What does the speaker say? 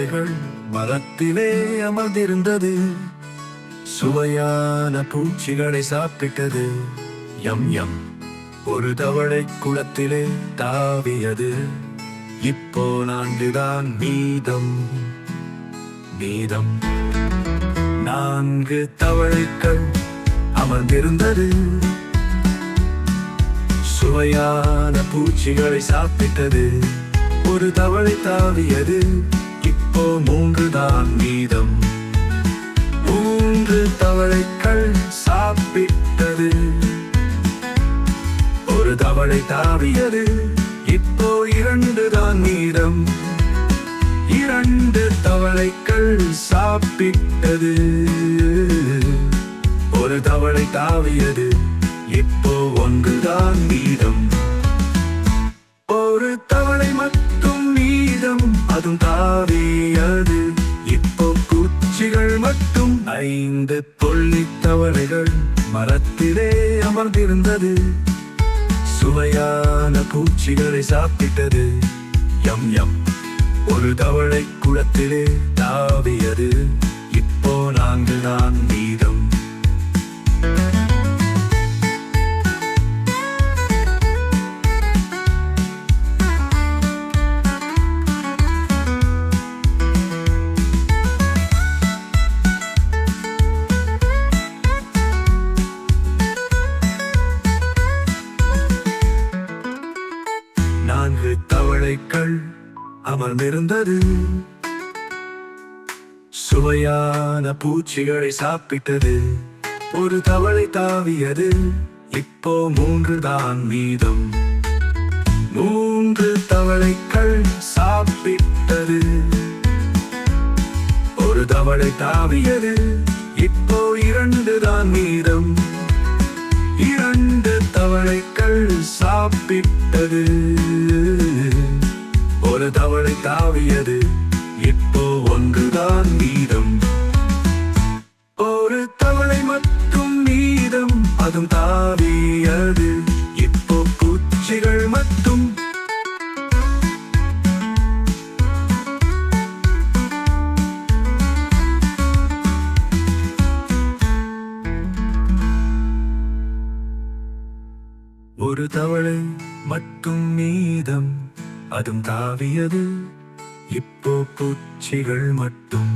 தவளைகள் மரத்திலே அமர்ந்திருந்தது. சுவையான பூச்சிகளை சாப்பிட்டது. யம் யம். ஒரு தவளை குளத்திலே தாவியது. இப்போ 4 தான் மீதம். 4 தவளைகள் அமர்ந்திருந்தது. சுவையான பூச்சிகளை சாப்பிட்டது. ஒரு தவளை தாவியது. இப்போ 3 தான் மீதம். 3 தவளைகள் சாப்பிட்டது. ஒரு தவளை தாவியது. இப்போ 2 தான் மீதம். 2 தவளைகள் சாப்பிட்டது. ஒரு தவளை தாவியது. இப்போ 1 தான் மீதம். ஒரு தவளை மட்டும் மீதம். அதுவும் தாவியது. இப்போ பூச்சிகள் மட்டும். 5 புள்ளித் தவளைகள் மரத்திலே அமர்ந்திருந்தது. சுவையான பூச்சிகளை சாப்பிட்டது. யம் யம். ஒரு தவளை குளத்திலே தாவியது. இப்போ 4 தான் மீதம். தவளைகள் அமர்ந்திருந்தது. சுவையான பூச்சிகளை சாப்பிட்டது. ஒரு தவளை தாவியது. இப்போ 3 தான் மீதம். 3 தவளைகள் சாப்பிட்டது. ஒரு தவளை தாவியது. இப்போ 2 தான் மீதம். 2 தவளைகள் சாப்பிட்டது. ஒரு தவளை தாவியது. இப்போ 1 தான் மீதம். ஒரு தவளை மட்டும் மீதம். அதுவும் தாவியது. இப்போ பூச்சிகள் மட்டும். ஒரு தவளை மட்டும் மீதம். அதுவும் தாவியது. இப்போ பூச்சிகள் மட்டும்.